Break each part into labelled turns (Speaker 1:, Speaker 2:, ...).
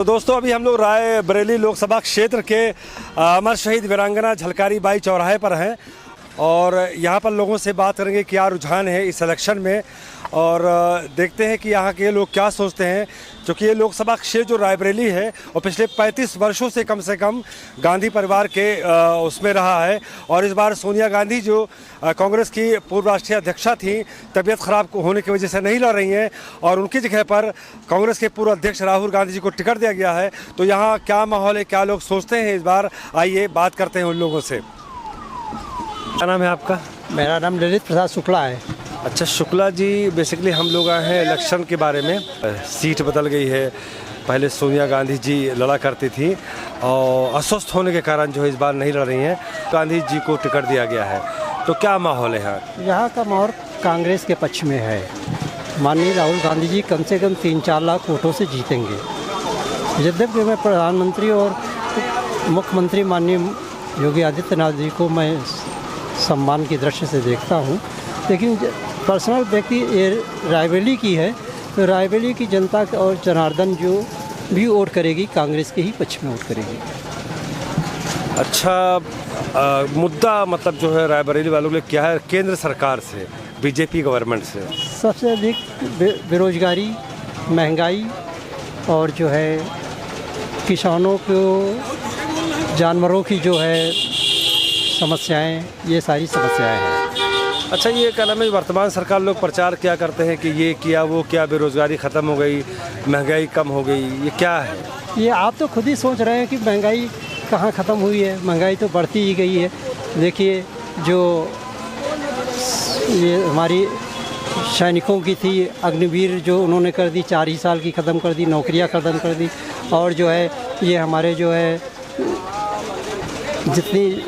Speaker 1: तो दोस्तों अभी हम लोग रायबरेली लोकसभा क्षेत्र के अमर शहीद वीरांगना झलकारी बाई चौराहे पर हैं और यहाँ पर लोगों से बात करेंगे क्या रुझान है इस इलेक्शन में और देखते हैं कि यहाँ के लोग क्या सोचते हैं। क्योंकि ये लोकसभा क्षेत्र जो रायबरेली है और पिछले 35 वर्षों से कम गांधी परिवार के उसमें रहा है और इस बार सोनिया गांधी जो कांग्रेस की पूर्व राष्ट्रीय अध्यक्षा थी, तबीयत खराब होने की वजह से नहीं लड़ रही हैं और उनकी जगह पर कांग्रेस के पूर्व अध्यक्ष राहुल गांधी जी को टिकट दिया गया है। तो यहाँ क्या माहौल है, क्या लोग सोचते हैं इस बार, आइए बात करते हैं उन लोगों से। क्या नाम है आपका?
Speaker 2: मेरा नाम ललित प्रसाद शुक्ला है।
Speaker 1: अच्छा शुक्ला जी, बेसिकली हम लोग आए हैं इलेक्शन के बारे में। सीट बदल गई है, पहले सोनिया गांधी जी लड़ा करती थी और अस्वस्थ होने के कारण जो है इस बार नहीं लड़ रही हैं, गांधी जी को टिकट दिया गया है। तो क्या माहौल है यहाँ?
Speaker 2: यहाँ का माहौल कांग्रेस के पक्ष में है। माननीय राहुल गांधी जी कम से कम 3-4 लाख वोटों से जीतेंगे। यद्यपि मैं प्रधानमंत्री और मुख्यमंत्री माननीय योगी आदित्यनाथ जी को मैं सम्मान की दृष्टि से देखता हूँ, लेकिन पर्सनल व्यक्ति ये रायबरेली की है तो रायबरेली की जनता और जनार्दन जो भी वोट करेगी कांग्रेस के ही पक्ष में वोट करेगी।
Speaker 1: अच्छा मुद्दा मतलब जो है रायबरेली वालों के लिए क्या है? केंद्र सरकार से, बीजेपी गवर्नमेंट से
Speaker 2: सबसे अधिक बेरोजगारी, महंगाई और जो है किसानों को, जानवरों की जो है समस्याएं, ये सारी समस्याएं हैं।
Speaker 1: अच्छा ये क्या नाम है, वर्तमान सरकार लोग प्रचार क्या करते हैं कि ये किया वो क्या, बेरोजगारी ख़त्म हो गई, महंगाई कम हो गई, ये क्या है?
Speaker 2: ये आप तो खुद ही सोच रहे हैं कि महंगाई कहाँ ख़त्म हुई है, महंगाई तो बढ़ती ही गई है। देखिए जो ये हमारी सैनिकों की थी अग्निवीर जो उन्होंने कर दी, 4 ही साल की ख़त्म कर दी, नौकरियाँ ख़त्म कर दी। और जो है ये हमारे जो है जितनी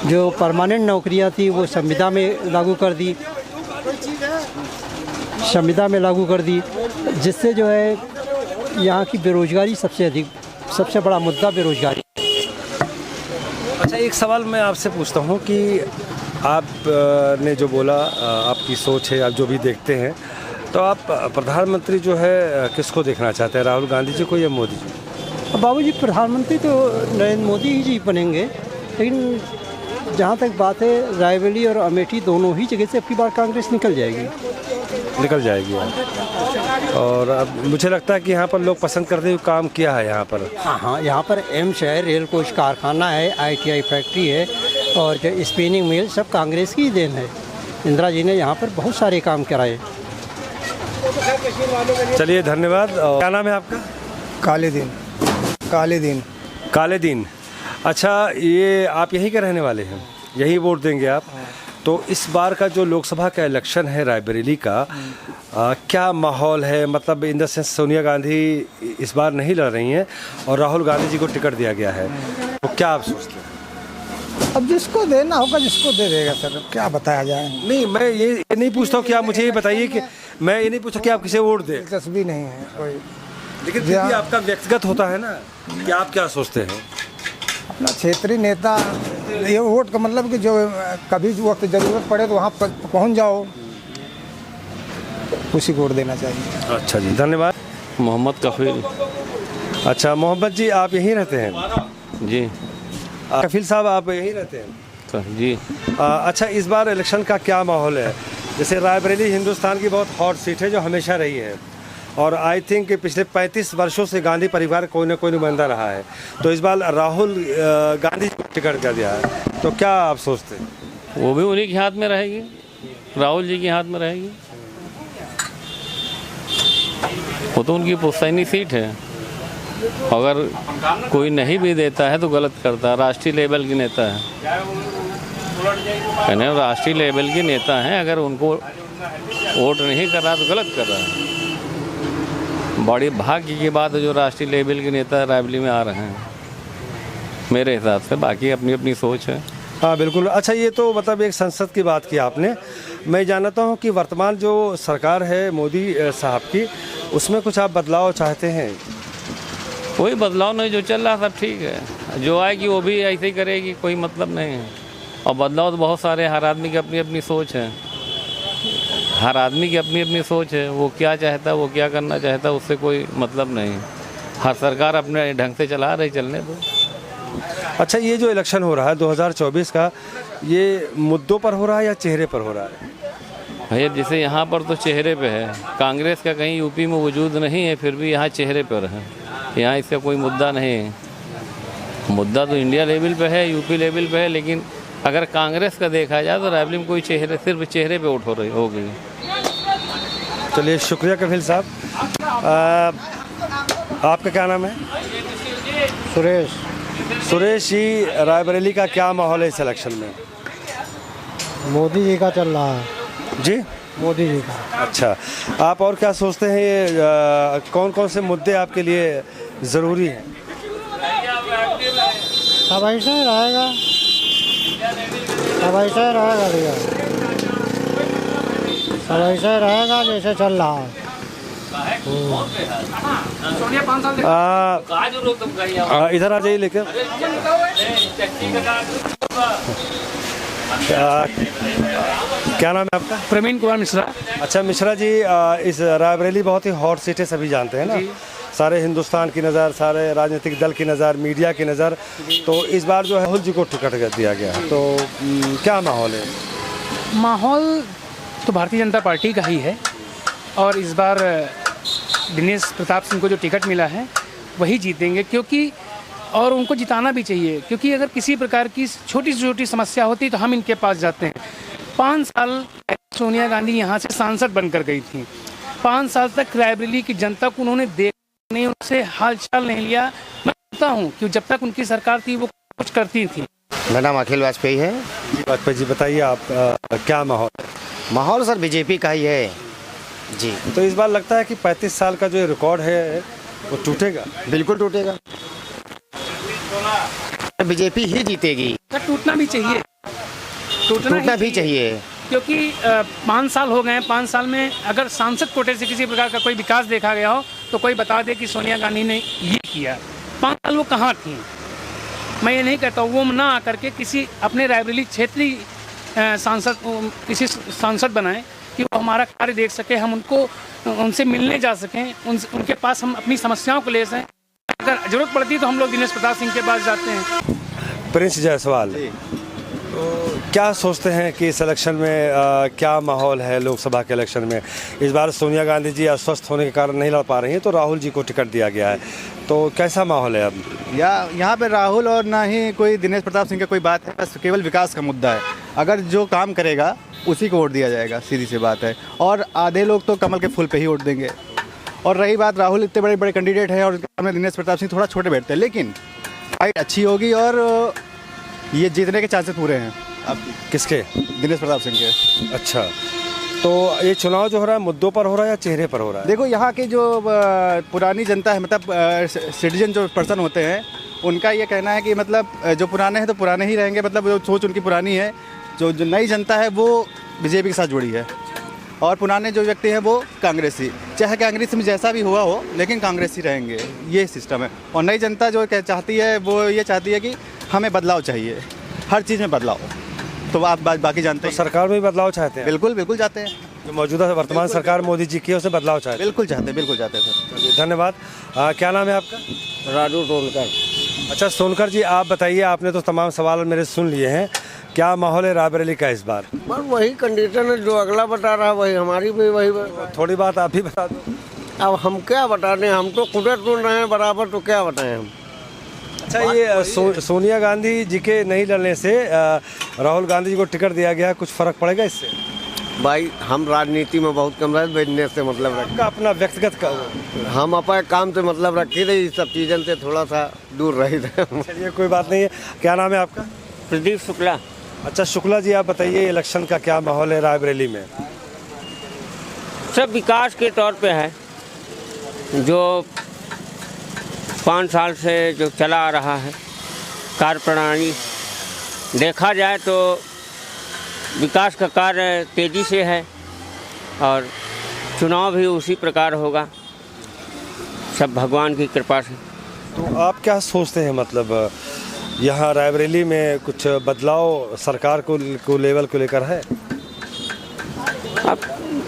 Speaker 2: जो परमानेंट नौकरियां थी वो संविदा में लागू कर दी, संविदा में लागू कर दी, जिससे जो है यहाँ की बेरोजगारी सबसे बड़ा मुद्दा बेरोजगारी।
Speaker 1: अच्छा एक सवाल मैं आपसे पूछता हूँ कि आप ने जो बोला आपकी सोच है, आप जो भी देखते हैं, तो आप प्रधानमंत्री जो है किसको देखना चाहते हैं, राहुल गांधी जी को या मोदी जी?
Speaker 2: बाबूजी प्रधानमंत्री तो नरेंद्र मोदी ही जी बनेंगे, लेकिन जहाँ तक बात है रायबरेली और अमेठी दोनों ही जगह से अब की बार कांग्रेस निकल जाएगी। और अब मुझे लगता है कि यहाँ पर लोग पसंद करते हुए काम किया है यहाँ पर। हाँ, यहाँ पर एम्स है, रेल कोच कारखाना है, ITI फैक्ट्री है और जो स्पिनिंग मिल, सब कांग्रेस की ही देन है। इंदिरा जी ने यहाँ पर बहुत सारे काम कराए।
Speaker 1: चलिए धन्यवाद। और क्या नाम है आपका? कालेदीन। अच्छा ये आप यहीं के रहने वाले हैं, यहीं वोट देंगे आप? तो इस बार का जो लोकसभा का इलेक्शन है रायबरेली का, क्या माहौल है? मतलब in the sense Sonia Gandhi इस बार नहीं लड़ रही हैं और राहुल गांधी जी को टिकट दिया गया है, तो क्या आप सोचते हैं?
Speaker 3: अब जिसको देना होगा जिसको दे देगा सर, क्या बताया जाए।
Speaker 1: नहीं मैं ये नहीं पूछता हूँ कि आप मुझे ये बताइए कि मैं ये नहीं पूछता कि आप किसे वोट दें,
Speaker 3: दिलचस्पी नहीं है कोई,
Speaker 1: लेकिन फिर भी आपका व्यक्तिगत होता है ना कि आप क्या सोचते हैं।
Speaker 3: अपना क्षेत्रीय नेता, ये वोट का मतलब कि जो कभी वक्त ज़रूरत पड़े तो वहाँ पहुँच जाओ, उसी को वोट देना चाहिए।
Speaker 1: अच्छा जी धन्यवाद।
Speaker 4: मोहम्मद कफील।
Speaker 1: अच्छा मोहम्मद जी, आप यहीं रहते हैं?
Speaker 4: जी।
Speaker 1: कफील साहब आप यहीं रहते हैं?
Speaker 4: जी।
Speaker 1: अच्छा इस बार इलेक्शन का क्या माहौल है? जैसे रायबरेली हिंदुस्तान की बहुत हॉट सीट है जो हमेशा रही है और आई थिंक कि पिछले 35 वर्षों से गांधी परिवार कोई ना कोई नुमाइंदा रहा है, तो इस बार राहुल गांधी को टिकट कर दिया है, तो क्या आप सोचते हैं?
Speaker 4: वो भी उन्हीं के हाथ में रहेगी, राहुल जी के हाथ में रहेगी। वो तो उनकी पुश्तैनी सीट है, अगर कोई नहीं भी देता है तो गलत करता है। राष्ट्रीय लेवल की नेता है, यानी राष्ट्रीय लेवल की नेता हैं, अगर उनको वोट नहीं कर रहा तो गलत कर रहा है। बड़ी भाग्य की बात है जो राष्ट्रीय लेवल के नेता रायबरेली में आ रहे हैं मेरे हिसाब से, बाकी अपनी अपनी सोच है।
Speaker 1: हाँ बिल्कुल। अच्छा ये तो मतलब एक संसद की बात की आपने, मैं जानता हूँ कि वर्तमान जो सरकार है मोदी साहब की, उसमें कुछ आप बदलाव चाहते हैं?
Speaker 4: कोई बदलाव नहीं, जो चल रहा सब ठीक है, जो आएगी वो भी ऐसे ही करेगी, कोई मतलब नहीं है। और बदलाव तो बहुत सारे, हर आदमी की अपनी अपनी सोच है, हर आदमी की अपनी अपनी सोच है, वो क्या चाहता है, वो क्या करना चाहता है, उससे कोई मतलब नहीं है। हर सरकार अपने ढंग से चला रही, चलने दो।
Speaker 1: अच्छा, ये जो इलेक्शन हो रहा है 2024 का, ये मुद्दों पर हो रहा है या चेहरे पर हो रहा है?
Speaker 4: भैया जैसे यहाँ पर तो चेहरे पे है, कांग्रेस का कहीं यूपी में वजूद नहीं है, फिर भी यहाँ चेहरे पर है। यहाँ इसका कोई मुद्दा नहीं है। मुद्दा तो इंडिया लेवल पे है, यूपी लेवल पे है, लेकिन अगर कांग्रेस का देखा जाए तो रायबरेली में कोई चेहरे, सिर्फ चेहरे पे वोट हो गई।
Speaker 1: चलिए, शुक्रिया कफिल साहब। आपका क्या नाम है?
Speaker 2: सुरेश।
Speaker 1: सुरेश जी, रायबरेली का क्या माहौल है इस इलेक्शन में?
Speaker 2: मोदी जी का चल रहा है।
Speaker 1: जी,
Speaker 2: मोदी जी का।
Speaker 1: अच्छा, आप और क्या सोचते हैं, ये कौन कौन से मुद्दे आपके लिए ज़रूरी हैं?
Speaker 2: सब ऐसा ही रहेगा, सब ऐसा ही रहेगा भैया, सब ऐसा ही रहेगा जैसे चल रहा है।
Speaker 1: इधर आ जाइए लेकर। क्या नाम है आपका?
Speaker 5: प्रवीण कुमार मिश्रा।
Speaker 1: अच्छा मिश्रा जी, इस रायबरेली बहुत ही हॉट सीट है, सभी जानते हैं ना, सारे हिंदुस्तान की नज़र, सारे राजनीतिक दल की नज़र, मीडिया की नज़र। तो इस बार जो है राहुल जी को टिकट दिया गया, तो क्या माहौल है?
Speaker 5: माहौल तो भारतीय जनता पार्टी का ही है, और इस बार दिनेश प्रताप सिंह को जो टिकट मिला है वही जीतेंगे, क्योंकि और उनको जिताना भी चाहिए, क्योंकि अगर किसी प्रकार की छोटी से छोटी समस्या होती तो हम इनके पास जाते हैं। 5 साल सोनिया गांधी यहाँ से सांसद बनकर गई थी। 5 साल तक रायबरेली की जनता को उन्होंने देखा नहीं, उनसे हालचाल नहीं लिया। मैं जानता हूँ कि जब तक उनकी सरकार थी वो कुछ करती थी।
Speaker 6: मेरा नाम अखिल वाजपेयी है।
Speaker 1: वाजपेयी जी, बताइए आप, क्या माहौल है?
Speaker 6: माहौल सर बीजेपी का ही है जी।
Speaker 1: तो इस बार लगता है कि 35 साल का जो रिकॉर्ड है वो टूटेगा?
Speaker 6: बिल्कुल टूटेगा, बीजेपी ही जीतेगी।
Speaker 5: टूटना भी चाहिए,
Speaker 6: टूटना भी चाहिए,
Speaker 5: क्योंकि 5 साल हो गए हैं। 5 साल में अगर सांसद कोटे से किसी प्रकार का कोई विकास देखा गया हो तो कोई बता दे कि सोनिया गांधी ने ये किया। 5 साल वो कहाँ थी? मैं ये नहीं कहता वो ना आकर के किसी अपने रायबरेली क्षेत्रीय सांसद, किसी सांसद बनाएं कि वो हमारा कार्य देख सके, हम उनसे मिलने जा सकें, उनके पास हम अपनी समस्याओं को ले सकें। अगर जरूरत पड़ती है तो हम लोग दिनेश प्रताप सिंह के पास जाते हैं।
Speaker 1: प्रिंस जायसवाल, तो क्या सोचते हैं कि इस इलेक्शन में क्या माहौल है? लोकसभा के इलेक्शन में इस बार सोनिया गांधी जी अस्वस्थ होने के कारण नहीं लड़ पा रही हैं, तो राहुल जी को टिकट दिया गया है, तो कैसा माहौल है अब?
Speaker 7: यहाँ पे राहुल और ना ही कोई दिनेश प्रताप सिंह का कोई बात है, बस केवल विकास का मुद्दा है। अगर जो काम करेगा उसी को वोट दिया जाएगा, सीधी सी बात है। और आधे लोग तो कमल के फूल पे ही वोट देंगे। और रही बात, राहुल इतने बड़े बड़े कैंडिडेट हैं और सामने दिनेश प्रताप सिंह थोड़ा छोटे बैठते हैं, लेकिन फाइट अच्छी होगी और ये जीतने के चांसेस पूरे हैं। अब
Speaker 1: किसके?
Speaker 7: दिनेश प्रताप सिंह के।
Speaker 1: अच्छा, तो ये चुनाव जो हो रहा है मुद्दों पर हो रहा है या चेहरे पर हो रहा है?
Speaker 7: देखो, यहाँ की जो पुरानी जनता है, मतलब सिटीजन जो पर्सन होते हैं, उनका ये कहना है कि मतलब जो पुराने हैं तो पुराने ही रहेंगे, मतलब जो सोच उनकी पुरानी है। जो नई जनता है वो बीजेपी के साथ जुड़ी है, और पुराने जो व्यक्ति हैं वो कांग्रेसी, चाहे कांग्रेस में जैसा भी हुआ हो, लेकिन कांग्रेसी रहेंगे, ये सिस्टम है। और नई जनता जो चाहती है वो ये चाहती है कि हमें बदलाव चाहिए, हर चीज़ में बदलाव। तो आप बाकी जानते हैं,
Speaker 1: सरकार में भी बदलाव चाहते हैं?
Speaker 7: बिल्कुल बिल्कुल चाहते हैं।
Speaker 1: जो मौजूदा वर्तमान सरकार मोदी जी की है उसे बदलाव चाहते हैं?
Speaker 7: बिल्कुल चाहते हैं, बिल्कुल चाहते हैं सर।
Speaker 1: धन्यवाद। क्या नाम है आपका?
Speaker 6: राजू सोनकर।
Speaker 1: अच्छा सोनकर जी, आप बताइए, आपने तो तमाम सवाल मेरे सुन लिए हैं, क्या माहौल है रायबरेली का इस बार?
Speaker 8: बस वही कंडीशन है जो अगला बता रहा है, वही हमारी भी वही।
Speaker 1: थोड़ी बात आप भी बता दो।
Speaker 8: अब हम क्या बता दें, हम तो खुद सुन रहे हैं बराबर, तो क्या बताएं हम।
Speaker 1: अच्छा, ये सोनिया गांधी जी के नहीं लड़ने से राहुल गांधी जी को टिकट दिया गया, कुछ फर्क पड़ेगा इससे?
Speaker 8: भाई हम राजनीति में बहुत कम रहे, बिजनेस से मतलब रखते,
Speaker 1: अपना व्यक्तिगत का
Speaker 8: हम अपने काम से मतलब रखे थे, इस सब चीज़ों से थोड़ा सा दूर रहे थे।
Speaker 1: चलिए, कोई बात नहीं है। क्या नाम है आपका?
Speaker 6: प्रदीप शुक्ला।
Speaker 1: अच्छा शुक्ला जी, आप बताइए इलेक्शन का क्या माहौल है रायबरेली में?
Speaker 6: सब विकास के तौर पे है, जो 5 साल से जो चला आ रहा है कार्य प्रणाली, देखा जाए तो विकास का कार्य तेज़ी से है, और चुनाव भी उसी प्रकार होगा, सब भगवान की कृपा से।
Speaker 1: तो आप क्या सोचते हैं, मतलब यहाँ रायबरेली में कुछ बदलाव सरकार को लेवल को लेकर है?
Speaker 6: अब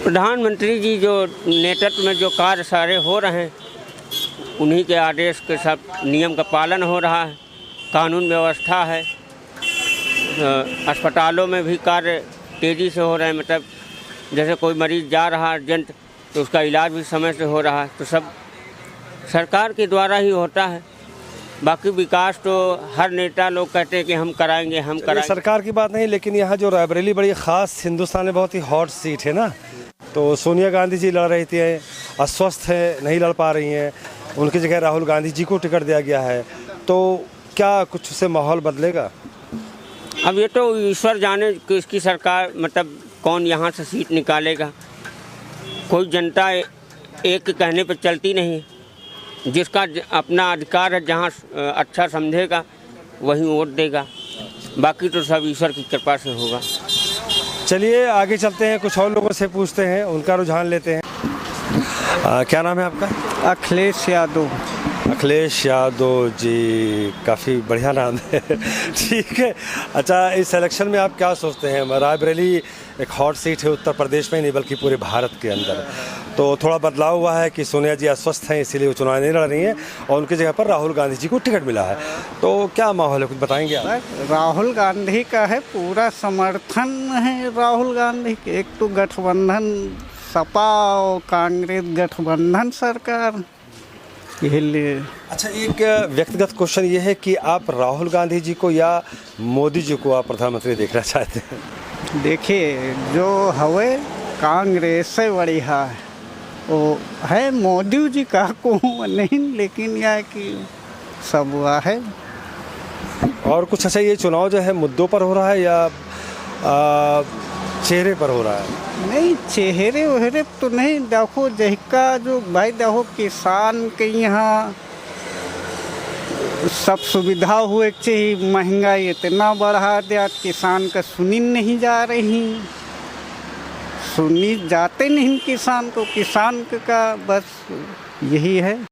Speaker 6: प्रधानमंत्री जी जो नेतृत्व में जो कार्य सारे हो रहे हैं उन्हीं के आदेश के सब नियम का पालन हो रहा है, कानून व्यवस्था है। अस्पतालों में भी कार्य तेज़ी से हो रहे हैं, मतलब जैसे कोई मरीज़ जा रहा है अर्जेंट तो उसका इलाज भी समय से हो रहा है, तो सब सरकार के द्वारा ही होता है। बाकी विकास तो हर नेता लोग कहते हैं कि हम कराएंगे हम
Speaker 1: ये
Speaker 6: कराएंगे।
Speaker 1: सरकार की बात नहीं, लेकिन यहाँ जो रायबरेली बड़ी ख़ास हिंदुस्तान में बहुत ही हॉट सीट है ना, तो सोनिया गांधी जी लड़ रही थी, अस्वस्थ है, नहीं लड़ पा रही हैं, उनकी जगह राहुल गांधी जी को टिकट दिया गया है, तो क्या कुछ उससे माहौल बदलेगा?
Speaker 6: अब ये तो ईश्वर जाने कि इसकी सरकार मतलब कौन यहाँ से सीट निकालेगा। कोई जनता एक के कहने पर चलती नहीं, जिसका अपना अधिकार है, जहाँ अच्छा समझेगा वहीं वोट देगा, बाकी तो सब ईश्वर की कृपा से होगा।
Speaker 1: चलिए आगे चलते हैं, कुछ और लोगों से पूछते हैं, उनका रुझान लेते हैं। क्या नाम है आपका?
Speaker 3: अखिलेश यादव।
Speaker 1: अखिलेश यादव जी, काफ़ी बढ़िया नाम है। ठीक है। अच्छा, इस इलेक्शन में आप क्या सोचते हैं? रायबरेली एक हॉट सीट है उत्तर प्रदेश में नहीं बल्कि पूरे भारत के अंदर, तो थोड़ा बदलाव हुआ है कि सोनिया जी अस्वस्थ हैं इसीलिए वो चुनाव नहीं लड़ रही हैं और उनकी जगह पर राहुल गांधी जी को टिकट मिला है, तो क्या माहौल है, कुछ बताएंगे आप?
Speaker 3: राहुल गांधी का है पूरा समर्थन है राहुल गांधी के। एक तो गठबंधन सपा और कांग्रेस गठबंधन सरकार के लिए।
Speaker 1: अच्छा, एक व्यक्तिगत क्वेश्चन ये है कि आप राहुल गांधी जी को या मोदी जी को आप प्रधानमंत्री देखना चाहते हैं?
Speaker 3: देखिए, जो हवे कांग्रेस से बढ़िया है वो है, मोदी जी का को नहीं, लेकिन यह कि सब हुआ है।
Speaker 1: और कुछ अच्छा, ये चुनाव जो है मुद्दों पर हो रहा है या चेहरे पर हो रहा है?
Speaker 3: नहीं, चेहरे वहरे तो नहीं। देखो जहिका जो भाई देखो किसान के यहाँ सब सुविधा हुए चाहिए, महंगाई इतना बढ़ा दिया, किसान का सुनी नहीं जा रही, सुनी जाते नहीं किसान को, किसान का बस यही है।